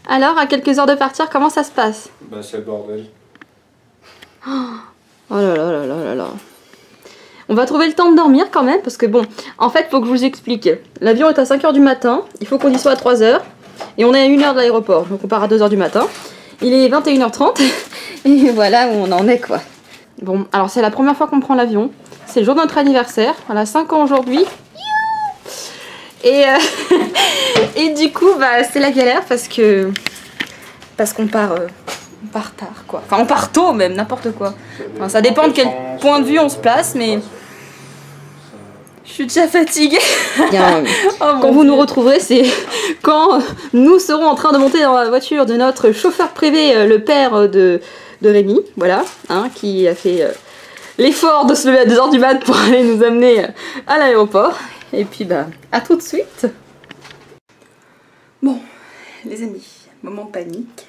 Alors, à quelques heures de partir, comment ça se passe? Bah c'est le bordel. Oh là là là là là là. On va trouver le temps de dormir quand même, parce que bon, en fait, faut que je vous explique. L'avion est à 5 h du matin, il faut qu'on y soit à 3 h, et on est à 1 h de l'aéroport, donc on part à 2 h du matin. Il est 21 h 30, et voilà où on en est, quoi. Bon, alors c'est la première fois qu'on prend l'avion, c'est le jour de notre anniversaire, on a 5 ans aujourd'hui. Et, et du coup, bah, c'est la galère parce qu'on part tard, quoi. Enfin, on part tôt même, n'importe quoi. Enfin, ça dépend de quel point de vue on se place, mais je suis déjà fatiguée. Quand vous nous retrouverez, c'est quand nous serons en train de monter dans la voiture de notre chauffeur privé, le père de Rémi, voilà, hein, qui a fait l'effort de se lever à 2 h du mat pour aller nous amener à l'aéroport. Et puis bah, à tout de suite. Bon, les amis, moment panique.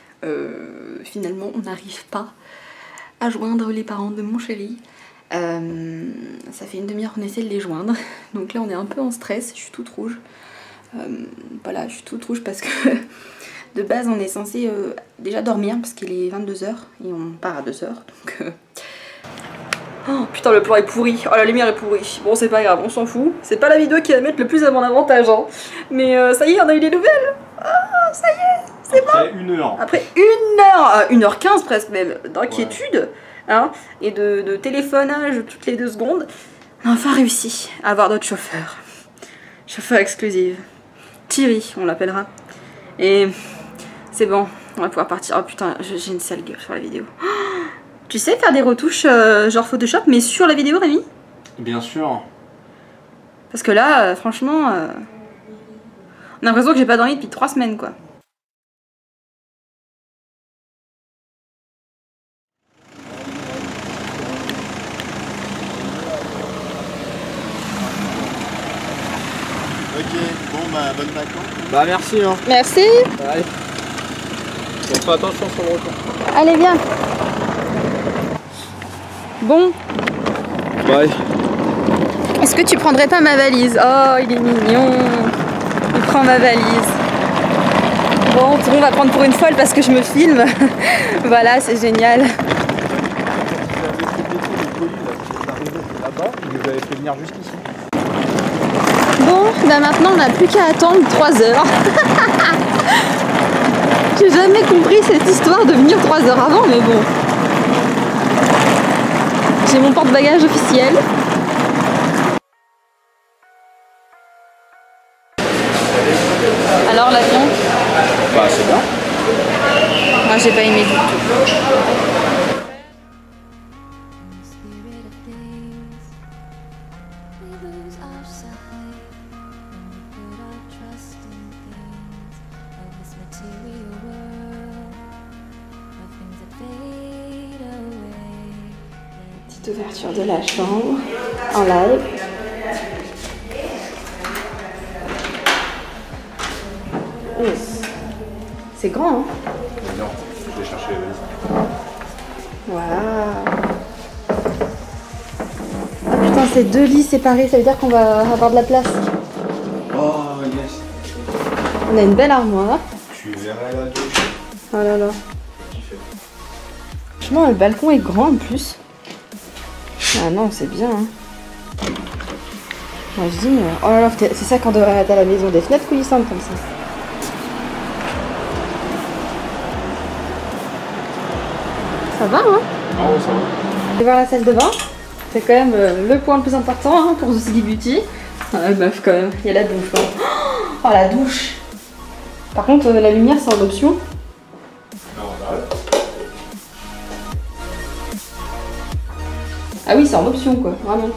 Finalement, on n'arrive pas à joindre les parents de mon chéri. Ça fait une demi-heure qu'on essaie de les joindre. Donc là, on est un peu en stress. Je suis toute rouge. Voilà, je suis toute rouge parce que de base, on est censé déjà dormir parce qu'il est 22 h et on part à 2 h. Donc... Oh putain, le plan est pourri, oh la lumière est pourrie. Bon, c'est pas grave, on s'en fout. C'est pas la vidéo qui va mettre le plus à mon avantage, hein. Mais ça y est, on a eu des nouvelles. Ah, ça y est, c'est bon. Après 1 heure. Après 1 h, 1 h 15 presque même, d'inquiétude, hein, et de téléphonage toutes les 2 secondes. On a enfin réussi à avoir notre chauffeur. Chauffeur exclusive. Thierry, on l'appellera. Et c'est bon, on va pouvoir partir. Oh putain, j'ai une sale gueule sur la vidéo. Tu sais faire des retouches genre Photoshop, mais sur la vidéo, Rémi? Bien sûr. Parce que là, franchement, on a l'impression que j'ai pas dormi depuis 3 semaines, quoi. Ok, bon bah bonne vacances. Bah merci hein. Merci. Allez. On fait attention sur le retour. Allez, viens. Bon. Bye. Est-ce que tu prendrais pas ma valise? Oh, il est mignon. Il prend ma valise. Bon, on va prendre pour une folle parce que je me filme. Voilà, c'est génial. Vous avez fait venir jusqu'ici. Bon, bah maintenant on n'a plus qu'à attendre 3 h. J'ai jamais compris cette histoire de venir 3 h avant, mais bon. J'ai mon porte-bagages officiel. Alors l'avion? Bah c'est bien. Moi j'ai pas aimé du tout. Petite ouverture de la chambre en live. Oh. C'est grand, hein? Non, je vais chercher les valises. Waouh! Ah putain, c'est 2 lits séparés, ça veut dire qu'on va avoir de la place. Oh yes. On a une belle armoire. Tu verrais la douche. Oh là là. Franchement, le balcon est grand en plus. Ah non, c'est bien, hein. Moi je dis, oh là là, c'est ça quand t'as la maison, des fenêtres coulissantes comme ça. Ça va, hein? Ah ouais, ça va. On va voir la salle de bain. C'est quand même le point le plus important, hein, pour Zucchini Beauty. Ah, meuf, quand même, il y a la douche. Hein. Oh, la douche! Par contre, la lumière, c'est en option. Ah oui, c'est en option, quoi, vraiment.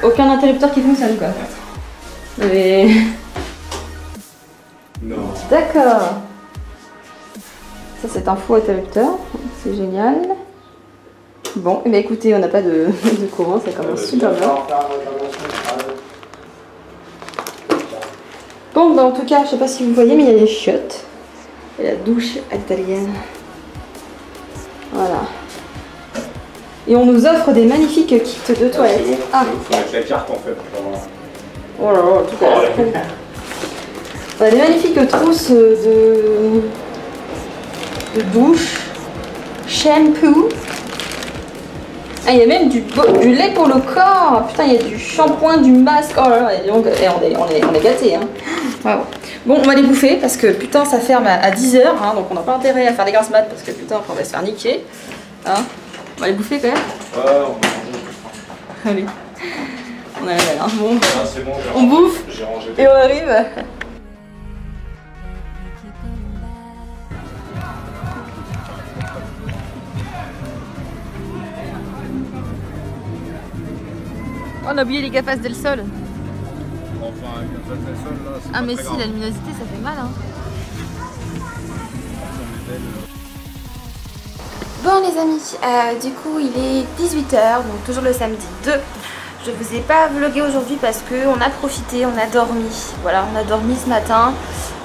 Aucun interrupteur qui fonctionne, quoi. Mais... Non. D'accord. Ça, c'est un faux interrupteur. C'est génial. Bon, et bien écoutez, on n'a pas de courant, ça commence super bien. Bon, bah en tout cas, je sais pas si vous voyez, mais il y a des chiottes. Et la douche italienne. Voilà. Et on nous offre des magnifiques kits de toilettes. Ah, faut mettre la carte en fait. oh là là, tout à l'heure. On a des magnifiques trousses de de douche, shampoo. Ah, il y a même du lait pour le corps. Putain, il y a du shampoing, du masque. Oh là là, et donc, on est gâtés. Hein. Wow. Bon, on va les bouffer parce que putain, ça ferme à 10h. Hein, donc, on n'a pas intérêt à faire des grasses mat parce que putain, on va se faire niquer. Hein. On va les bouffer quand même. Ouais, on va manger. Allez. On a la belle, hein. Bon. Ah, c'est bon, On bouffe j'ai rangé. et on arrive. On a oublié les gafas del sol. Enfin, avec un seul sol là, c'est Ah pas mais très si, grave. la luminosité ça fait mal hein. Bon les amis, du coup il est 18h, donc toujours le samedi 2. Je vous ai pas vlogué aujourd'hui parce qu'on a profité, on a dormi. Voilà, on a dormi ce matin.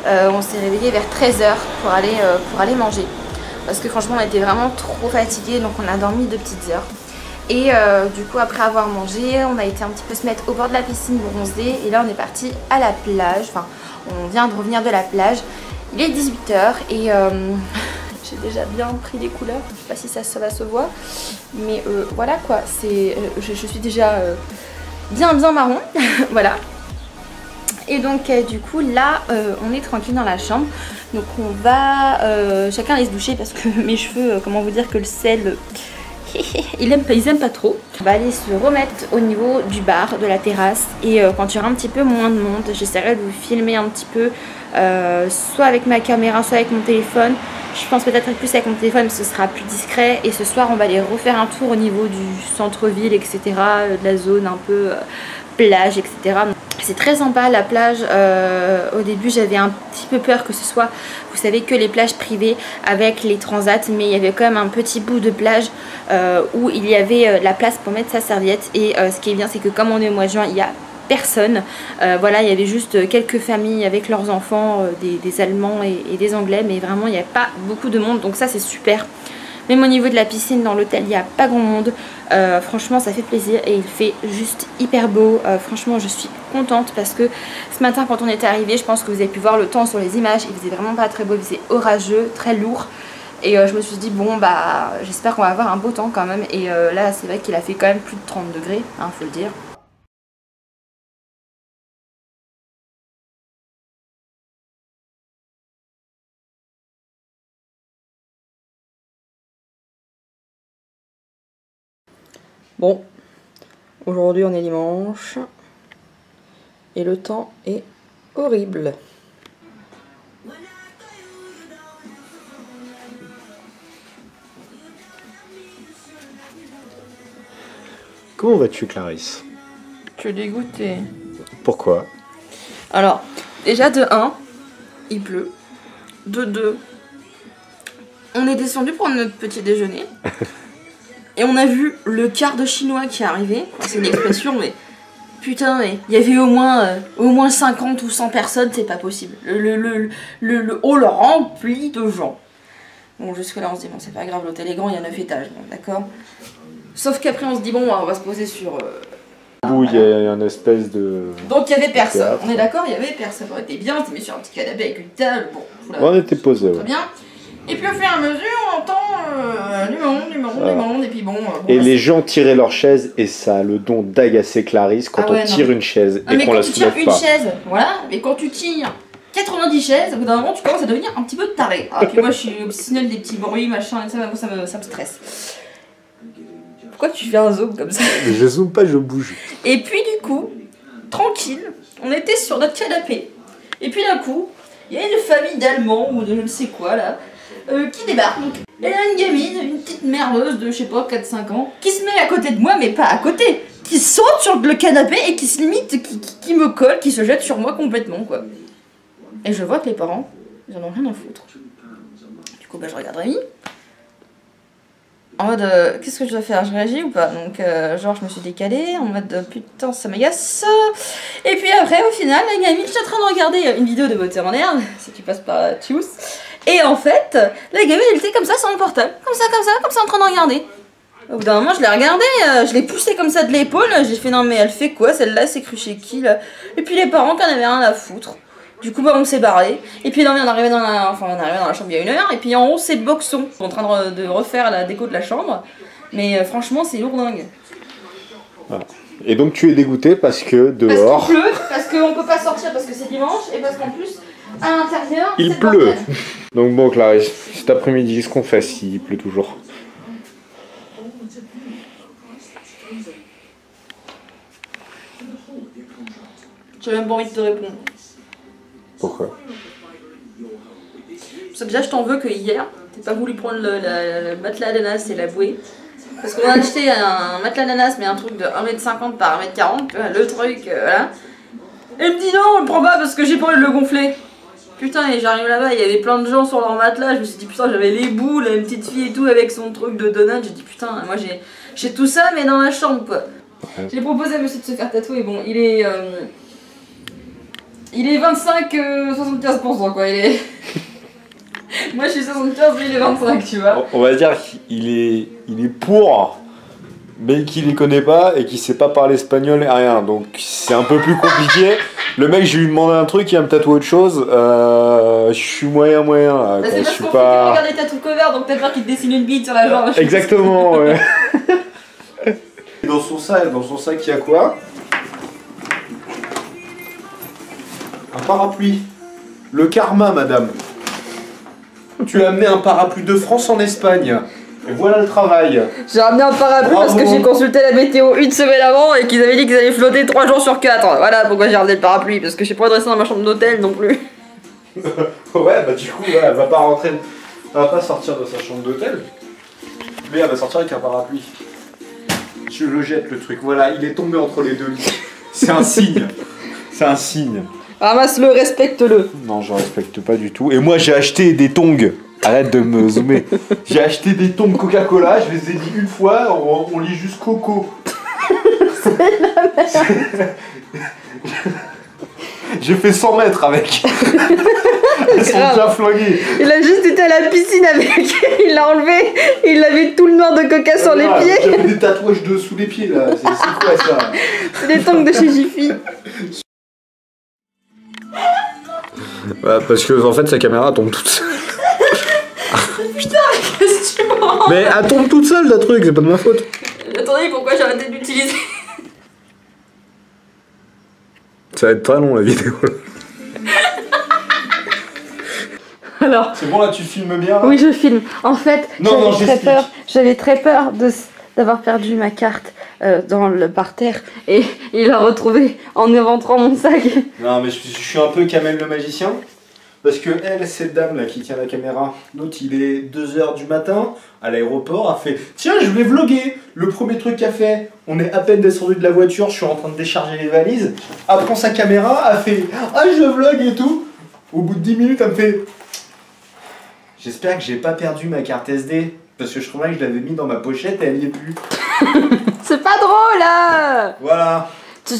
On s'est réveillé vers 13h pour aller manger. Parce que franchement on était vraiment trop fatigués, donc on a dormi 2 petites heures. Et du coup après avoir mangé, on a été un petit peu se mettre au bord de la piscine bronzée. Et là on est parti à la plage, enfin on vient de revenir de la plage. Il est 18h et j'ai déjà bien pris les couleurs. Je sais pas si ça va se voir. Mais voilà quoi, je suis déjà bien marron. Voilà. Et donc du coup là on est tranquille dans la chambre. Donc on va chacun aller se doucher parce que mes cheveux, comment vous dire que le sel... ils aiment pas trop. On va aller se remettre au niveau du bar, de la terrasse. Et quand il y aura un petit peu moins de monde, j'essaierai de vous filmer un petit peu, soit avec ma caméra, soit avec mon téléphone. Je pense peut-être plus avec mon téléphone, mais ce sera plus discret. Et ce soir, on va aller refaire un tour au niveau du centre-ville, etc. De la zone un peu plage, etc. C'est très sympa la plage. Au début j'avais un petit peu peur que ce soit, vous savez, que les plages privées avec les transats, mais il y avait quand même un petit bout de plage où il y avait la place pour mettre sa serviette. Et ce qui est bien, c'est que comme on est au mois de juin, il y a personne. Voilà, il y avait juste quelques familles avec leurs enfants, des Allemands et des Anglais, mais vraiment il n'y a pas beaucoup de monde, donc ça c'est super. Même au niveau de la piscine dans l'hôtel, il n'y a pas grand monde. Franchement, ça fait plaisir et il fait juste hyper beau. Franchement, je suis contente parce que ce matin, quand on était arrivé, je pense que vous avez pu voir le temps sur les images. Il faisait vraiment pas très beau, il faisait orageux, très lourd. Et je me suis dit, bon, bah, j'espère qu'on va avoir un beau temps quand même. Et là, c'est vrai qu'il a fait quand même plus de 30 degrés, hein, faut le dire. Bon, aujourd'hui on est dimanche et le temps est horrible. Comment vas-tu, Clarisse? Je suis dégoûtée. Pourquoi? Alors, déjà de 1, il pleut. De 2, on est descendu prendre notre petit déjeuner. Et on a vu le quart de chinois qui est arrivé. Enfin, c'est une expression, mais putain, mais il y avait au moins 50 ou 100 personnes, c'est pas possible. Le hall rempli de gens. Bon, jusque là on se dit, bon, c'est pas grave, l'hôtel est grand, il y a 9 étages, bon, d'accord. Sauf qu'après on se dit, bon, on va se poser sur. Où il y a une espèce de... Donc il y avait personne, théâtre. on est d'accord, il y avait personne. Ça aurait été bien, t'es mis sur un petit canapé avec une table, bon. Voilà. On était posé, Très ouais. bien. Et puis au fur et à mesure, on entend du monde, et puis bon. Et les gens tiraient leur chaise et ça a le don d'agacer Clarisse quand Ah ouais, on tire une chaise et mais qu'on quand la tu tires soulève une pas. chaise, voilà, mais quand tu tires 90 chaises, au bout d'un moment, tu commences à devenir un petit peu taré. Ah, puis moi, je suis obsessionnelle des petits bruits, machin, et ça me stresse. Pourquoi tu fais un zoom comme ça? Je zoome pas, je bouge. Et puis du coup, tranquille, on était sur notre canapé. Et puis d'un coup, il y a une famille d'Allemands ou de je ne sais quoi là, qui débarque. Donc, elle a une gamine, une petite merdeuse de je sais pas 4-5 ans, qui se met à côté de moi, mais pas à côté, qui saute sur le canapé et qui se limite, qui me colle, qui se jette sur moi complètement quoi. Et je vois que les parents, ils en ont rien à foutre. Du coup, bah je regarde Rémi. En mode, qu'est-ce que je dois faire? Je réagis ou pas? Donc, genre, je me suis décalée en mode, putain, ça m'agace. Et puis après, au final, la gamine, j'étais en train de regarder une vidéo de beauté en herbe, si tu passes par Tchous. Et en fait, la gamine, elle était comme ça sur mon portable. Comme ça, en train de regarder. Au bout d'un moment, je l'ai regardée, je l'ai poussée comme ça de l'épaule. J'ai fait, non, mais elle fait quoi? Celle-là, c'est cru chez qui, là? Et puis les parents, qui en avaient rien à foutre. Du coup, bah, on s'est barré. Et puis, non, mais on est arrivé dans la chambre il y a 1 heure. Et puis, en haut, c'est le boxon. On est en train de refaire la déco de la chambre. Mais franchement, c'est lourdingue. Voilà. Et donc, tu es dégoûté parce que dehors. Parce qu'il pleut, parce qu'on peut pas sortir parce que c'est dimanche. Et parce qu'en plus, à l'intérieur, il pleut. Donc, bon, Clarisse, cet après-midi, ce qu'on fait s'il pleut toujours? J'ai même pas envie de te répondre. Pourquoi? Parce que déjà, je t'en veux que hier, t'as pas voulu prendre le matelas d'ananas et la bouée. Parce qu'on a acheté un matelas d'ananas, mais un truc de 1m50 par 1m40, tu vois, le truc, voilà. Et il me dit non, on le prend pas parce que j'ai pas envie de le gonfler. Putain, et j'arrive là-bas, il y avait plein de gens sur leur matelas, je me suis dit putain, j'avais les boules, une petite fille et tout avec son truc de donut, j'ai dit putain, moi j'ai tout ça, mais dans ma chambre, quoi. Ouais. J'ai proposé à monsieur de se faire tatouer, bon, il est 25-75%, quoi, il est... Moi je suis 75, lui il est 25, tu vois. On va dire qu'il est pour, mais qu'il les connaît pas et qu'il sait pas parler espagnol et rien. Donc c'est un peu plus compliqué. Le mec, je lui demande un truc, il va me tatouer autre chose. Je suis moyen. Là, bah, c'est parce qu'on pas... regarde les tattoo cover, donc peut-être qu'il te dessine une bite sur la jambe. Exactement, ouais. Dans son sac, il y a quoi? Un parapluie. Le karma, madame. Tu as amené un parapluie de France en Espagne. Et voilà le travail. J'ai ramené un parapluie parce que j'ai consulté la météo 1 semaine avant et qu'ils avaient dit qu'ils allaient flotter 3 jours sur 4. Voilà pourquoi j'ai ramené le parapluie, parce que j'ai pas adressé dans ma chambre d'hôtel non plus. Ouais, bah du coup, ouais, elle va pas rentrer. Elle va pas sortir de sa chambre d'hôtel. Mais elle va sortir avec un parapluie. Je le jette le truc. Voilà, il est tombé entre les deux lits. C'est un signe. C'est un signe. Ramasse-le, respecte-le. Non, je respecte pas du tout. Et moi, j'ai acheté des tongs. Arrête de me zoomer. J'ai acheté des tongs Coca-Cola. Je les ai dit une fois. On lit juste Coco. C'est la merde. J'ai fait 100 mètres avec. Elles sont bien flinguées. Il a juste été à la piscine avec. Il l'a enlevé. Il avait tout le noir de coca sur les pieds. J'avais des tatouages sous les pieds là. C'est quoi ça? C'est des tongs de chez Jiffy. Ouais, parce que en fait sa caméra tombe toute seule. Putain, qu'est-ce que tu m'en... Mais elle tombe toute seule la truc, c'est pas de ma faute. Attendez, pourquoi j'ai arrêté de l'utiliser? Ça va être très long la vidéo. Alors. C'est bon là, tu filmes bien là? Oui, je filme. En fait, j'explique. J'avais très peur d'avoir perdu ma carte dans le parterre et il l'a retrouvée en éventrant mon sac. Non mais je suis un peu Kamel le magicien. Parce que elle, cette dame là qui tient la caméra, l'autre il est 2h du matin, à l'aéroport, a fait « Tiens, je vais vlogger !» Le premier truc qu'a fait, on est à peine descendu de la voiture, je suis en train de décharger les valises, elle prend sa caméra, a fait « Ah, je vlog et tout !» Au bout de 10 minutes, elle me fait « J'espère que j'ai pas perdu ma carte SD, parce que je trouvais que je l'avais mis dans ma pochette et elle y est plus. » C'est pas drôle là. Voilà.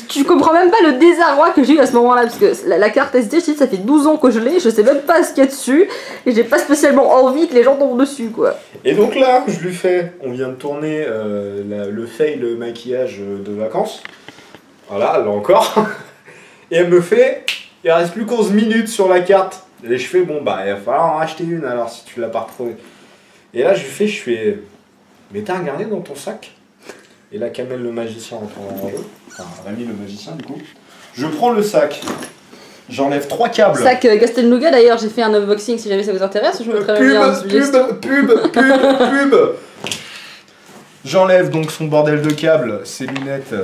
Tu comprends même pas le désarroi que j'ai eu à ce moment-là, parce que la carte SD, je te dis, ça fait 12 ans que je l'ai, je sais même pas ce qu'il y a dessus, et j'ai pas spécialement envie que les gens tombent dessus, quoi. Et donc là, je lui fais, on vient de tourner le fail maquillage de vacances, voilà, là encore, et elle me fait, il reste plus qu'11 minutes sur la carte, et je fais, bon bah, il va falloir en racheter une alors si tu l'as pas retrouvée. Et là, je fais, mais t'as regardé dans ton sac? Et là, Kamel le magicien rentre en jeu. Enfin, Rémi le magicien, du coup. Je prends le sac. J'enlève 3 câbles. Sac Castelnougat, d'ailleurs, j'ai fait un unboxing si jamais ça vous intéresse. Je me mettrai bien en suggestion. Pub. J'enlève donc son bordel de câbles, ses lunettes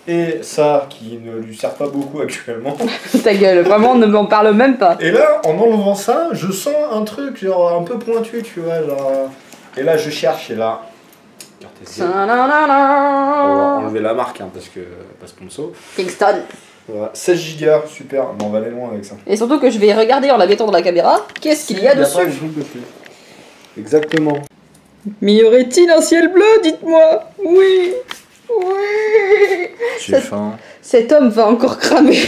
et ça qui ne lui sert pas beaucoup actuellement. Ta gueule, vraiment, ne m'en parle même pas. Et là, en enlevant ça, je sens un truc genre un peu pointu, tu vois. Genre... Et là, je cherche et là. On va enlever la marque hein, parce que pas sponsor. Kingston. Voilà, 16 Go, super, on va aller loin avec ça. Et surtout que je vais regarder en la mettant dans la caméra, qu'est-ce qu'il y a dessus. Exactement. Mais y aurait-il un ciel bleu, dites-moi? Oui. J'ai faim. Cet homme va encore cramer.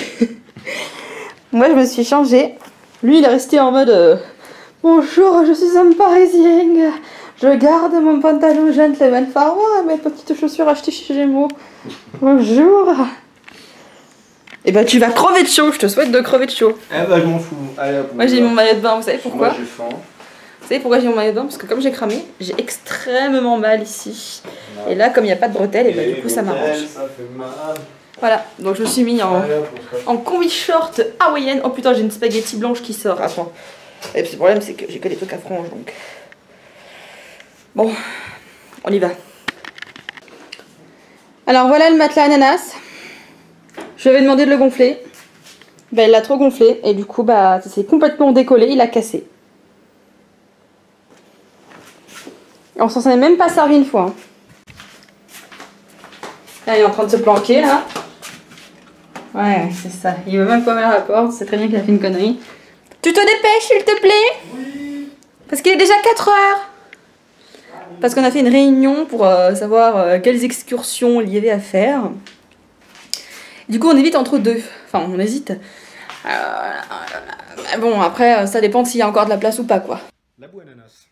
Moi je me suis changée. Lui il est resté en mode bonjour, je suis un parisien. Je garde mon pantalon gentleman farmer et mes petites chaussures achetées chez Gémeaux. Bonjour. Et bah tu vas crever de chaud, je te souhaite de crever de chaud. Eh bah je m'en fous. Allez, Moi j'ai mis mon maillot de bain, vous savez pourquoi? Moi j'ai faim. Vous savez pourquoi j'ai mon maillot de bain? Parce que comme j'ai cramé, j'ai extrêmement mal ici. Et là comme il n'y a pas de bretelles, et bah du coup ça m'arrange. Ça fait mal. Voilà, donc je me suis mis en combi short hawaïenne. Oh putain, j'ai une spaghetti blanche qui sort. Attends. Et puis le problème c'est que j'ai que des trucs à franges donc. Bon, on y va. Alors voilà le matelas ananas. Je vais demander de le gonfler. Bah, il l'a trop gonflé et du coup bah ça s'est complètement décollé, il a cassé. On s'en est même pas servi une fois. Hein. Là, il est en train de se planquer là. Ouais, c'est ça. Il veut même pas ouvrir la porte, c'est très bien qu'il a fait une connerie. Tu te dépêches s'il te plaît? Oui. Parce qu'il est déjà 4 heures. Parce qu'on a fait une réunion pour savoir quelles excursions il y avait à faire. Du coup on évite entre deux. Enfin on hésite. Bon après ça dépend s'il y a encore de la place ou pas quoi. La boue ananas.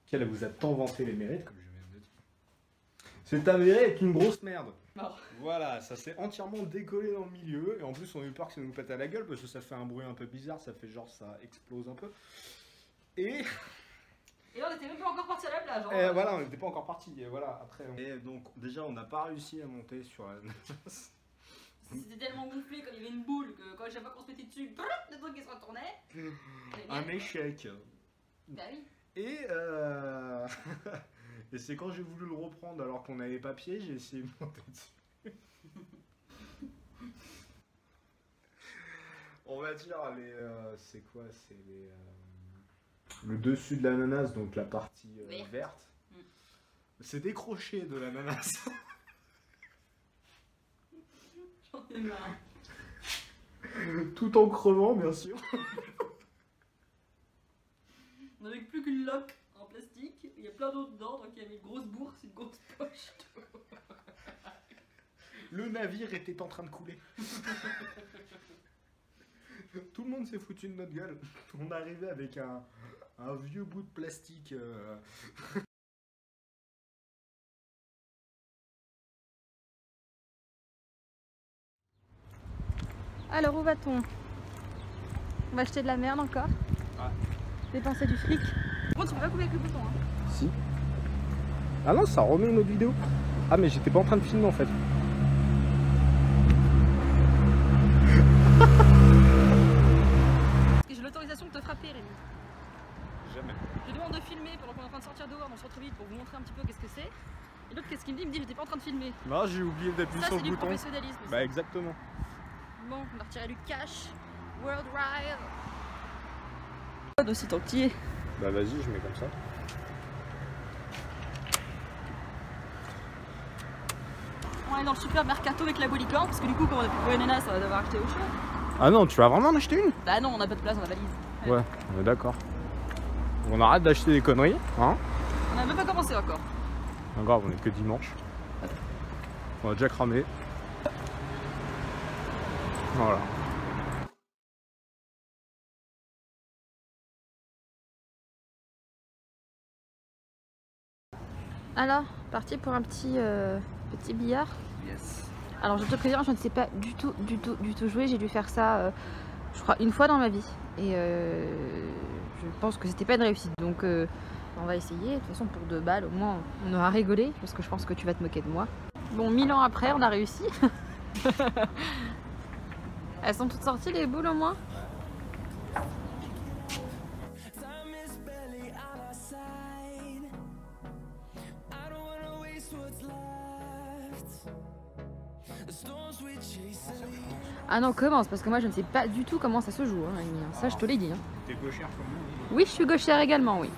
Qu'elle vous a tant vanté les mérites comme je viens de dire. C'est avéré être une grosse merde. Mort. Voilà, ça s'est entièrement décollé dans le milieu. Et en plus on a eu peur que ça nous pète à la gueule parce que ça fait un bruit un peu bizarre. Ça fait genre ça explose un peu. Et là on était même pas encore parti à la plage. Hein. Voilà, on n'était pas encore parti. Et voilà, après. Et donc déjà on n'a pas réussi à monter sur la ananas. C'était tellement gonflé quand il y avait une boule que quand chaque fois qu'on se mettait dessus, le truc qui se retournait. Un échec. Bah oui. Et, et c'est quand j'ai voulu le reprendre alors qu'on avait pas pied, j'ai essayé de monter dessus. On va dire les. C'est quoi? C'est les. Le dessus de l'ananas, donc la partie verte. C'est décroché de l'ananas. J'en ai marre. Tout en crevant, bien sûr. On n'avait plus qu'une loque en plastique, il y a plein d'eau dedans, donc il y avait une grosse bourse, une grosse poche. Le navire était en train de couler. Tout le monde s'est foutu de notre gueule. On est arrivé avec un vieux bout de plastique. Alors où va-t-on? On va acheter de la merde encore. Ouais. Dépenser du fric. Par contre, on peut pas couper avec le bouton. Hein. Si. Ah non, ça remet une autre vidéo. Ah mais j'étais pas en train de filmer en fait. Parce que j'ai l'autorisation de te frapper, Rémi. Jamais. Je demande de filmer pendant qu'on est en train de sortir dehors dans le centre-ville pour vous montrer un petit peu qu'est-ce que c'est. Et l'autre, qu'est-ce qu'il me dit? Il me dit j'étais pas en train de filmer. Non, j'ai oublié d'appuyer sur le bouton. Ça, c'est du professionnalisme. Bah ça. Exactement. Bon, on va retirer du cash. World Ride. Aussi entier. Bah vas-y, je mets comme ça. On est dans le super mercato avec la Bolican, parce que du coup, quand on a plus de ananas, on va devoir acheter autre chose. Ah non, tu vas vraiment en acheter une? Bah non, on n'a pas de place dans la valise. Ouais, on est d'accord. On arrête d'acheter des conneries, hein? On a même pas commencé encore. Pas grave, on est que dimanche. On a déjà cramé. Voilà. Alors, parti pour un petit billard. Yes. Alors je te préviens, je ne sais pas du tout jouer. J'ai dû faire ça, je crois, une fois dans ma vie. Et je pense que c'était pas une réussite. Donc on va essayer. De toute façon, pour 2 balles, au moins, on aura rigolé. Parce que je pense que tu vas te moquer de moi. Bon, 1000 ans après, on a réussi. Elles sont toutes sorties, les boules, au moins? Ah non, commence, parce que moi je ne sais pas du tout comment ça se joue, hein, Rémi. Ça je te l'ai dit. Hein. T'es gauchère comme moi? Oui, je suis gauchère également, oui.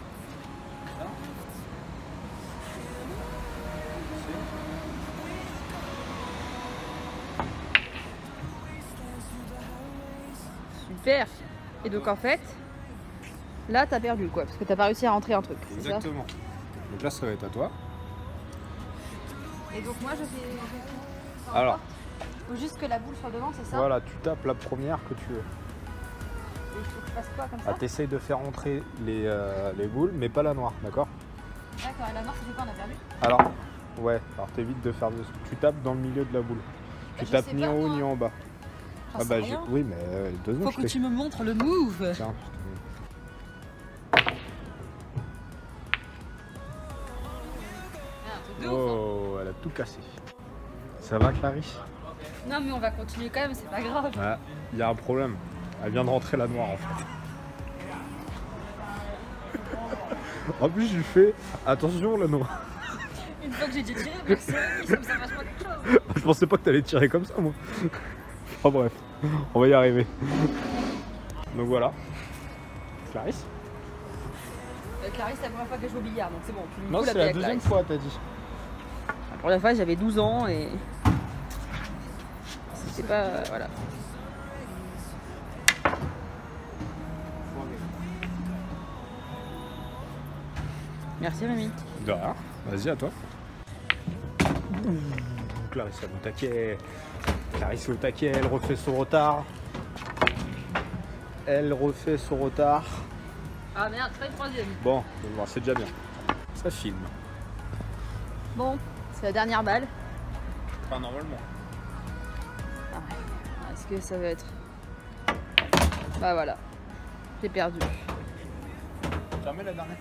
Super. Et donc en fait, là t'as perdu quoi, parce que t'as pas réussi à rentrer un truc. Exactement. Donc là ça va être à toi. Et donc moi je fais... Alors. Faut juste que la boule soit devant, c'est ça? Voilà, tu tapes la première que tu veux. Et il faut que je fasse quoi comme ça? Ah, t'essayes de faire entrer les boules, mais pas la noire, d'accord? D'accord, et la noire, c'est quoi, on a perdu? Alors, ouais, alors t'évites de faire... Tu tapes dans le milieu de la boule. Tu tapes ni en haut ni en bas. Ah bah oui, mais deux secondes. Faut que tu me montres le move. Tiens. Oh, elle a tout cassé. Ça va, Clarisse? Non mais on va continuer quand même, c'est pas grave. Ouais, il y a un problème. Elle vient de rentrer la noire en fait. En plus, je lui fais attention la noire. Une fois que j'ai déjà tiré, merci, ça me sert vachement quelque chose. Je pensais pas que t'allais tirer comme ça, moi. Oh bref, on va y arriver. Donc voilà. Clarisse? Clarisse, c'est la première fois que je joue au billard, donc c'est bon. Non, c'est la deuxième fois, t'as dit. La première fois, j'avais 12 ans et. C'était pas. Voilà. Merci Rémi. De rien. Vas-y, à toi. Clarisse est au taquet. Clarisse est au taquet, elle refait son retard. Elle refait son retard. Ah merde, très troisième. Bon, c'est déjà bien. Ça filme. Bon, c'est la dernière balle. Enfin, normalement. Ah, est-ce que ça va être. Bah voilà. J'ai perdu. Jamais la dernière.